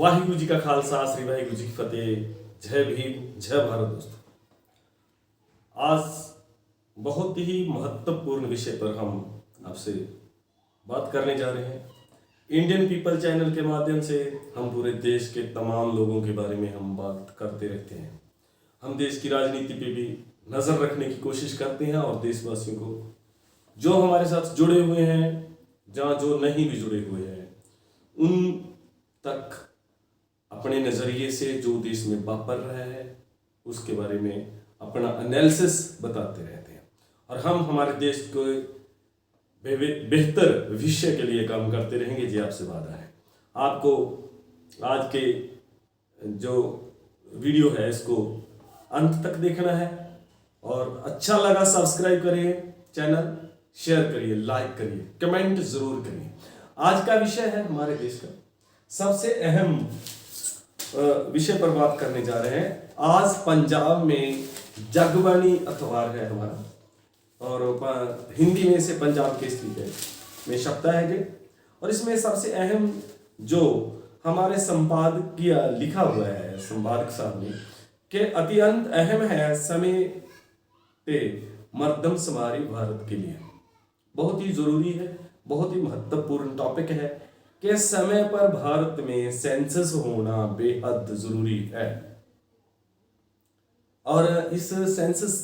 वाहिगुरु जी का खालसा, श्री वाहिगुरु जी की फतेह। जय भीम, जय भारत। दोस्तों, आज बहुत ही महत्वपूर्ण विषय पर हम आपसे बात करने जा रहे हैं। इंडियन पीपल चैनल के माध्यम से हम पूरे देश के तमाम लोगों के बारे में हम बात करते रहते हैं। हम देश की राजनीति पे भी नज़र रखने की कोशिश करते हैं और देशवासियों को, जो हमारे साथ जुड़े हुए हैं, जहाँ जो नहीं भी जुड़े हुए हैं, उन तक अपने नज़रिए से जो देश में वापर रहा है उसके बारे में अपना एनालिसिस बताते रहते हैं। और हम हमारे देश को बेहतर भविष्य के लिए काम करते रहेंगे। जी आपसे वादा है। आपको आज के जो वीडियो है इसको अंत तक देखना है और अच्छा लगा सब्सक्राइब करिए, चैनल शेयर करिए, लाइक करिए, कमेंट जरूर करिए। आज का विषय है हमारे देश का सबसे अहम विषय पर बात करने जा रहे हैं। आज पंजाब में जगबानी अखबार है हमारा, और हिंदी में से पंजाब केसरी में छपता है ये। और इसमें सबसे अहम जो हमारे संपादकीय लिखा हुआ है संपादक साहब ने कि अत्यंत अहम है समय पे मर्दम शुमारी भारत के लिए। बहुत ही जरूरी है, बहुत ही महत्वपूर्ण टॉपिक है कि समय पर भारत में सेंसस होना बेहद जरूरी है। और इस सेंसस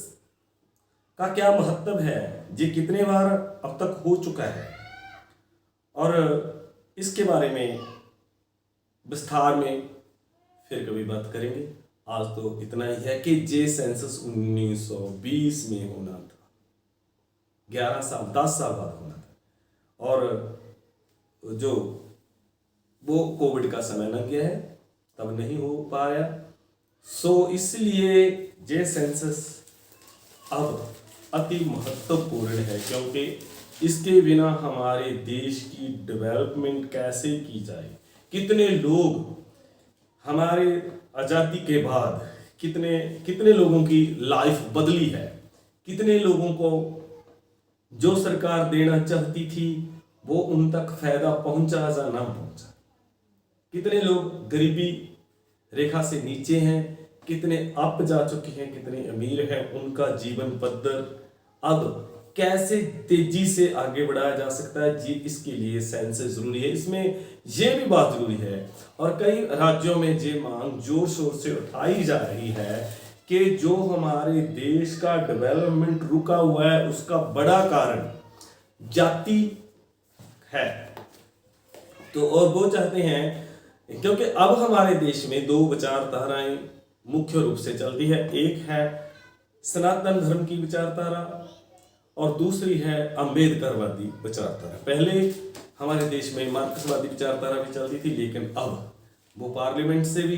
का क्या महत्व है, ये कितने बार अब तक हो चुका है, और इसके बारे में विस्तार में फिर कभी बात करेंगे। आज तो इतना ही है कि ये सेंसस 1920 में होना था, 11 साल 10 साल बाद होना था, और जो वो कोविड का समय लग गया है तब नहीं हो पाया। सो इसलिए ये सेंसस अब अति महत्वपूर्ण है, क्योंकि इसके बिना हमारे देश की डेवलपमेंट कैसे की जाए। कितने लोग हमारे आज़ादी के बाद कितने लोगों की लाइफ बदली है, कितने लोगों को जो सरकार देना चाहती थी वो उन तक फायदा पहुंचा या ना पहुंचा। कितने लोग गरीबी रेखा से नीचे हैं, कितने अप जा चुके हैं, कितने अमीर हैं। उनका जीवन पद्धर अब कैसे तेजी से आगे बढ़ाया जा सकता है, जी इसके लिए सेंसस जरूरी है। इसमें यह भी बात जरूरी है, और कई राज्यों में ये मांग जोर शोर से उठाई जा रही है कि जो हमारे देश का डेवलपमेंट रुका हुआ है उसका बड़ा कारण जाति है। तो और वो चाहते हैं, क्योंकि अब हमारे देश में दो विचारधाराएं मुख्य रूप से चलती है। एक है सनातन धर्म की विचारधारा और दूसरी है अंबेडकरवादी विचारधारा। पहले हमारे देश में मार्क्सवादी विचारधारा भी चलती थी, लेकिन अब वो पार्लियामेंट से भी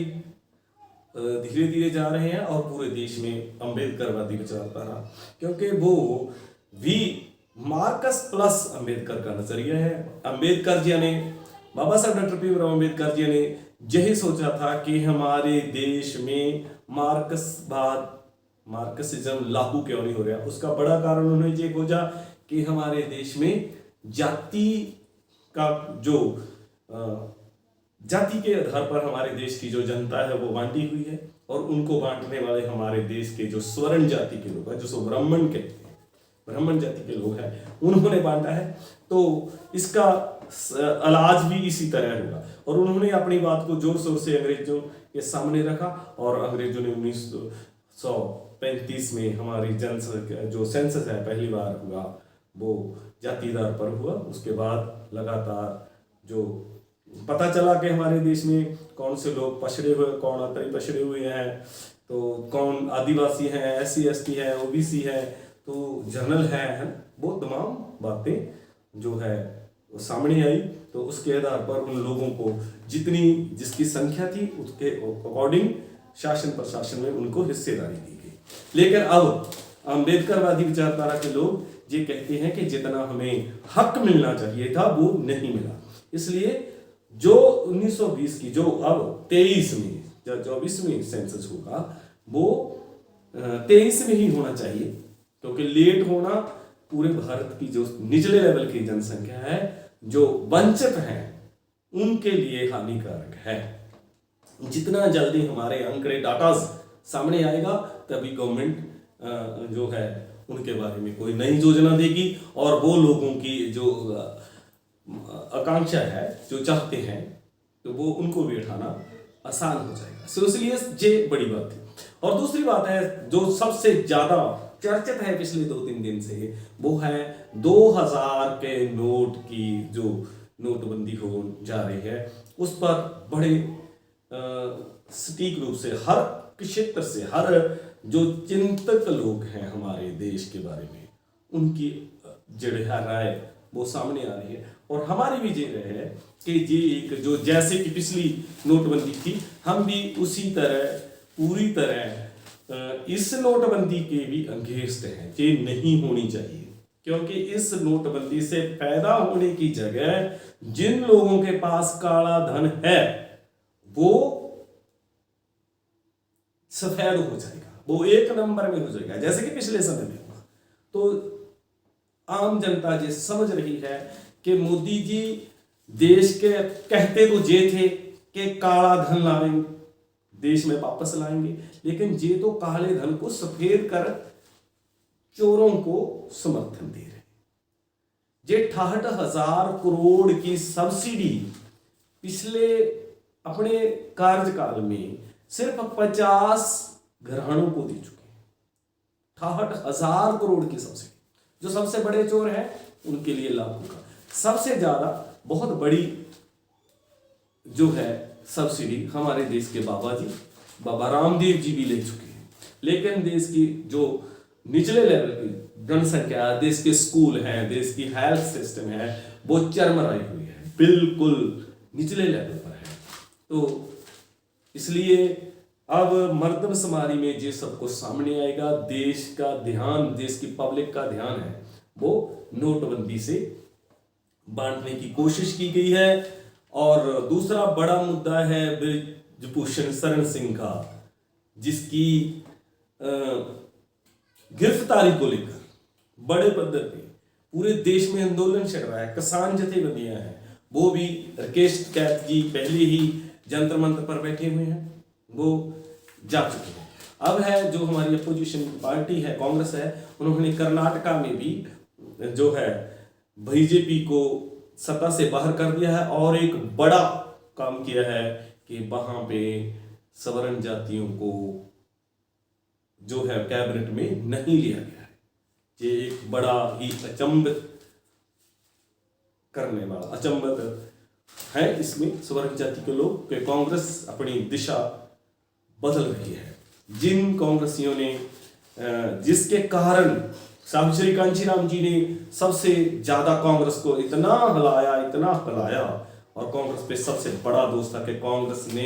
धीरे धीरे जा रहे हैं और पूरे देश में अंबेडकरवादी विचारधारा, क्योंकि वो भी मार्क्स प्लस अंबेडकर का नजरिया है। अंबेडकर जी ने, बाबा साहब डॉक्टर भीमराव अंबेडकर जी ने यही सोचा था कि हमारे देश में मार्क्सिज्म लागू क्यों नहीं हो रहा। उसका बड़ा कारण उन्होंने ये खोजा कि हमारे देश में जाति का जो जाति के आधार पर हमारे देश की जो जनता है वो बांटी हुई है, और उनको बांटने वाले हमारे देश के जो स्वर्ण जाति के लोग हैं, जो ब्राह्मण जाति के लोग हैं, उन्होंने बांटा है। तो इसका इलाज भी इसी तरह होगा। और उन्होंने अपनी बात को जोर शोर से अंग्रेजों के सामने रखा, और अंग्रेजों ने 1935 में हमारी जनसंख्या जो सेंसस है पहली बार हुआ वो जातिदार पर हुआ। उसके बाद लगातार जो पता चला कि हमारे देश में कौन से लोग पछड़े हुए, कौन अतरी पछड़े हुए हैं, तो कौन आदिवासी हैं, SC ST है, OBC है, तो जनरल है, वो तमाम बातें जो है वो सामने आई। तो उसके आधार पर उन लोगों को जिसकी संख्या थी उसके अकॉर्डिंग शासन प्रशासन में उनको हिस्सेदारी दी गई। लेकिन अब अंबेडकरवादी विचारधारा के लोग ये कहते हैं कि जितना हमें हक मिलना चाहिए था वो नहीं मिला। इसलिए जो 1920 की जो अब 23 में या 24वीं सेंसस होगा वो 23 में ही होना चाहिए, क्योंकि लेट होना पूरे भारत की जो निचले लेवल की जनसंख्या है, जो वंचित हैं, उनके लिए हानिकारक है। जितना जल्दी हमारे आंकड़े डाटा सामने आएगा तभी गवर्नमेंट जो है उनके बारे में कोई नई योजना देगी और वो लोगों की जो आकांक्षा है, जो चाहते हैं, तो वो उनको भी उठाना आसान हो जाएगा। सो इसलिए ये बड़ी बात थी। और दूसरी बात है जो सबसे ज्यादा चर्चित है पिछले 2-3 दिन से, वो है 2000 के नोट की जो नोटबंदी हो जा रही है, उस पर बड़े सटीक रूप से हर क्षेत्र से हर जो चिंतक लोग हैं हमारे देश के बारे में, उनकी जड़ राय वो सामने आ रही है। और हमारी भी ये राय है कि ये एक जो जैसे कि पिछली नोटबंदी थी, हम भी उसी तरह पूरी तरह इस नोटबंदी के भी अगेंस्ट हैं। ये नहीं होनी चाहिए, क्योंकि इस नोटबंदी से पैदा होने की जगह जिन लोगों के पास काला धन है वो सफेद हो जाएगा, वो एक नंबर में हो जाएगा, जैसे कि पिछले समय में हुआ। तो आम जनता ये समझ रही है कि मोदी जी देश के कहते तो ये थे कि काला धन लाएंगे, देश में वापस लाएंगे, लेकिन ये तो काले धन को सफेद कर चोरों को समर्थन दे रहे। ये 68,000 करोड़ की सब्सिडी पिछले अपने कार्यकाल में सिर्फ 50 घरानों को दे चुके हैं। 68,000 करोड़ की सब्सिडी, जो सबसे बड़े चोर हैं उनके लिए लाभ होगा। सबसे ज्यादा बहुत बड़ी जो है सब्सिडी हमारे देश के बाबा रामदेव जी भी ले चुके हैं, लेकिन देश की जो निचले लेवल की जनसंख्या, देश के स्कूल हैं, देश की हेल्थ सिस्टम है, वो चरमराई हुई है, बिल्कुल निचले लेवल पर है। तो इसलिए अब मर्दमशुमारी में ये सब कुछ सामने आएगा। देश का ध्यान, देश की पब्लिक का ध्यान है वो नोटबंदी से बांटने की कोशिश की गई है। और दूसरा बड़ा मुद्दा है बृजभूषण शरण सिंह का, जिसकी गिरफ्तारी को लेकर बड़े पद्धति पे पूरे देश में आंदोलन चल रहा है, किसान जथेबंदियां हैं, वो भी राकेश टिकैत जी पहले ही जंतर मंत्र पर बैठे हुए हैं, वो जा चुके हैं। अब है जो हमारी अपोजिशन पार्टी है, कांग्रेस है, उन्होंने कर्नाटका में भी जो है बीजेपी को सत्ता से बाहर कर दिया है और एक बड़ा काम किया है कि वहां पे सवर्ण जातियों को जो है कैबिनेट में नहीं लिया गया है। ये एक बड़ा ही अचंभित करने वाला अचंभित है इसमें सवर्ण जाति के लोग कि कांग्रेस अपनी दिशा बदल रही है। जिन कांग्रेसियों ने जिसके कारण साहब श्री कांचीराम जी ने सबसे ज्यादा कांग्रेस को इतना हलाया और कांग्रेस पे सबसे बड़ा दोष था कि कांग्रेस ने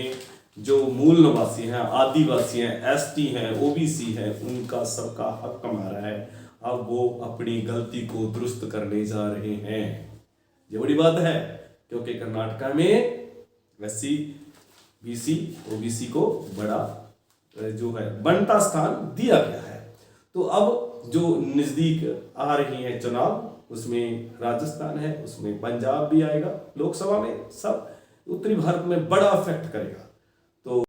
जो मूल निवासी हैं, आदिवासी हैं, एसटी हैं, ओबीसी हैं, उनका सबका हक मारा है। अब वो अपनी गलती को दुरुस्त करने जा रहे हैं। ये बड़ी बात है, क्योंकि कर्नाटका में एससी, बीसी, ओबीसी को बड़ा जो है बनता स्थान दिया गया है। तो अब जो नजदीक आ रही है चुनाव, उसमें राजस्थान है, उसमें पंजाब भी आएगा लोकसभा में, सब उत्तरी भारत में बड़ा इफेक्ट करेगा।